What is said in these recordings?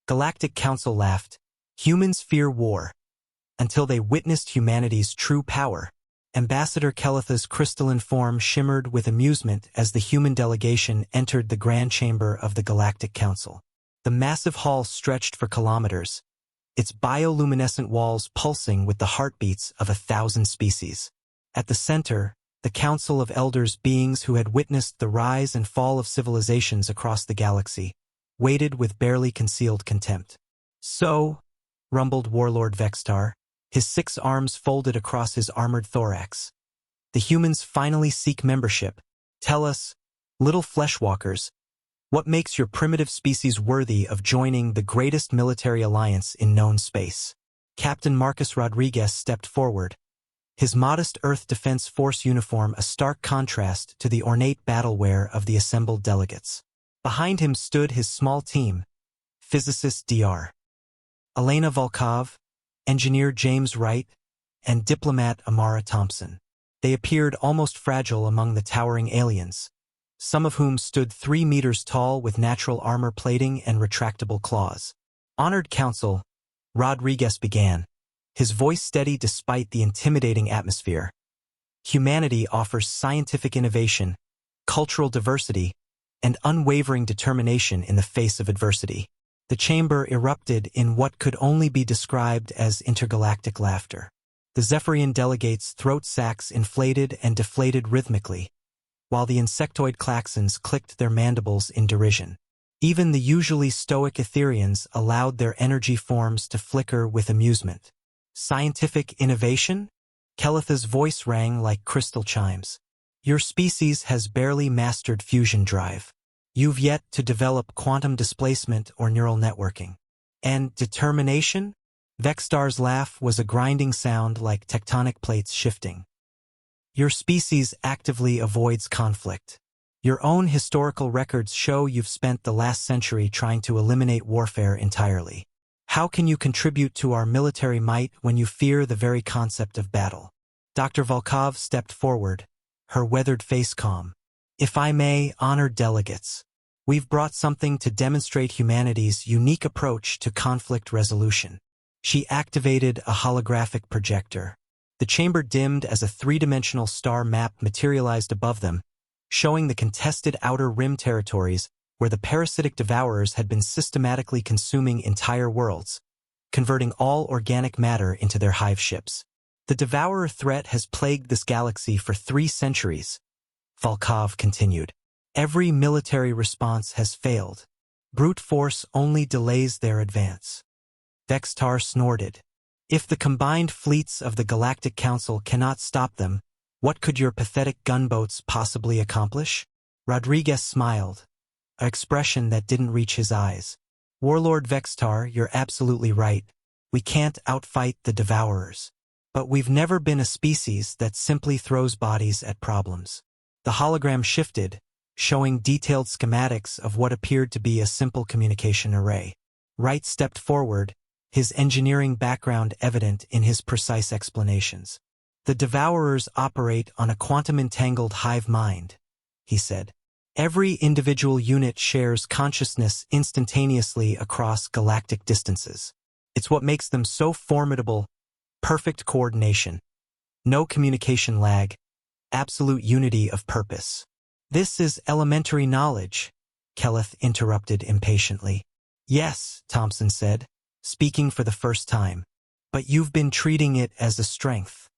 Galactic Council laughed. Humans fear war. Until they witnessed humanity's true power. Ambassador Kelitha's crystalline form shimmered with amusement as the human delegation entered the grand chamber of the Galactic Council. The massive hall stretched for kilometers, its bioluminescent walls pulsing with the heartbeats of 1,000 species. At the center, the Council of Elders, beings who had witnessed the rise and fall of civilizations across the galaxy, waited with barely concealed contempt. "So," rumbled Warlord Vextar, his 6 arms folded across his armored thorax. "The humans finally seek membership. Tell us, little fleshwalkers, what makes your primitive species worthy of joining the greatest military alliance in known space?" Captain Marcus Rodriguez stepped forward, his modest Earth Defense Force uniform a stark contrast to the ornate battle-wear of the assembled delegates. Behind him stood his small team, physicist Dr. Elena Volkov, engineer James Wright, and diplomat Amara Thompson. They appeared almost fragile among the towering aliens, some of whom stood 3 meters tall with natural armor plating and retractable claws. "Honored Council," Rodriguez began, his voice steady despite the intimidating atmosphere. "Humanity offers scientific innovation, cultural diversity, and unwavering determination in the face of adversity." The chamber erupted in what could only be described as intergalactic laughter. The Zephyrian delegates' throat sacs inflated and deflated rhythmically, while the insectoid klaxons clicked their mandibles in derision. Even the usually stoic Etherians allowed their energy forms to flicker with amusement. "Scientific innovation?" Kelitha's voice rang like crystal chimes. "Your species has barely mastered fusion drive. You've yet to develop quantum displacement or neural networking. And determination?" Vextar's laugh was a grinding sound like tectonic plates shifting. "Your species actively avoids conflict. Your own historical records show you've spent the last century trying to eliminate warfare entirely. How can you contribute to our military might when you fear the very concept of battle?" Dr. Volkov stepped forward, her weathered face calm. "If I may, honored delegates, we've brought something to demonstrate humanity's unique approach to conflict resolution." She activated a holographic projector. The chamber dimmed as a 3-dimensional star map materialized above them, showing the contested outer rim territories where the parasitic devourers had been systematically consuming entire worlds, converting all organic matter into their hive ships. "The devourer threat has plagued this galaxy for 3 centuries, Volkov continued. "Every military response has failed. Brute force only delays their advance." Vextar snorted. "If the combined fleets of the Galactic Council cannot stop them, what could your pathetic gunboats possibly accomplish?" Rodriguez smiled, an expression that didn't reach his eyes. "Warlord Vextar, you're absolutely right. We can't outfight the devourers. But we've never been a species that simply throws bodies at problems." The hologram shifted, showing detailed schematics of what appeared to be a simple communication array. Wright stepped forward, his engineering background evident in his precise explanations. "The devourers operate on a quantum-entangled hive mind," he said. "Every individual unit shares consciousness instantaneously across galactic distances. It's what makes them so formidable. Perfect coordination. No communication lag. Absolute unity of purpose." "This is elementary knowledge," Kelith interrupted impatiently. "Yes," Thompson said, speaking for the first time. "But you've been treating it as a strength.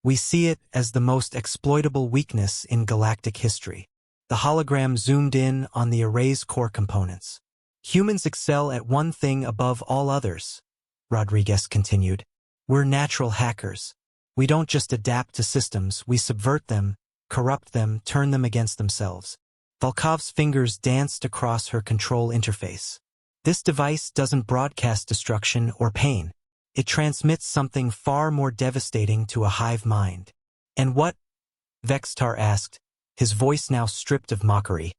We see it as the most exploitable weakness in galactic history." The hologram zoomed in on the array's core components. "Humans excel at one thing above all others," Rodriguez continued. "We're natural hackers. We don't just adapt to systems, we subvert them, corrupt them, turn them against themselves." Volkov's fingers danced across her control interface. "This device doesn't broadcast destruction or pain. It transmits something far more devastating to a hive mind." "And what?" Vextar asked, his voice now stripped of mockery.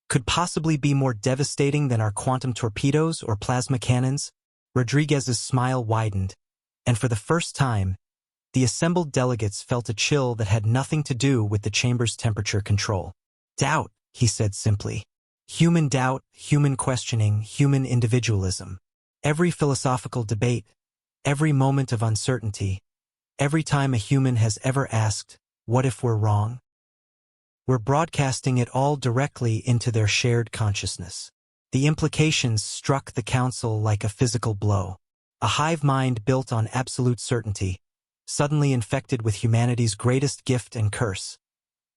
"Could possibly be more devastating than our quantum torpedoes or plasma cannons?" Rodriguez's smile widened, and for the first time, the assembled delegates felt a chill that had nothing to do with the chamber's temperature control. "Doubt," he said simply. Human doubt, human questioning, human individualism. Every philosophical debate, every moment of uncertainty, every time a human has ever asked, what if we're wrong? We're broadcasting it all directly into their shared consciousness. The implications struck the council like a physical blow. A hive mind built on absolute certainty, suddenly infected with humanity's greatest gift and curse.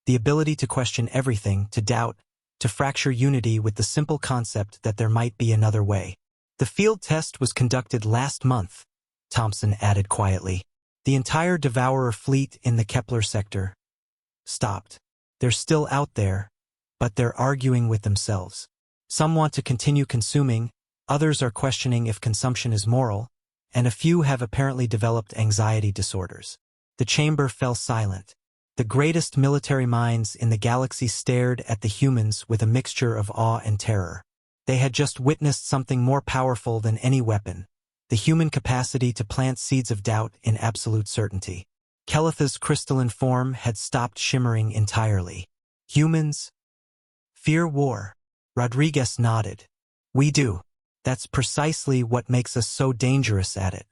The ability to question everything, to doubt, to fracture unity with the simple concept that there might be another way. The field test was conducted last month, Thompson added quietly. The entire Devourer fleet in the Kepler sector stopped. They're still out there, but they're arguing with themselves. Some want to continue consuming, others are questioning if consumption is moral, and a few have apparently developed anxiety disorders. The chamber fell silent. The greatest military minds in the galaxy stared at the humans with a mixture of awe and terror. They had just witnessed something more powerful than any weapon, the human capacity to plant seeds of doubt in absolute certainty. Kelitha's crystalline form had stopped shimmering entirely. Humans fear war. Rodriguez nodded. We do. That's precisely what makes us so dangerous at it.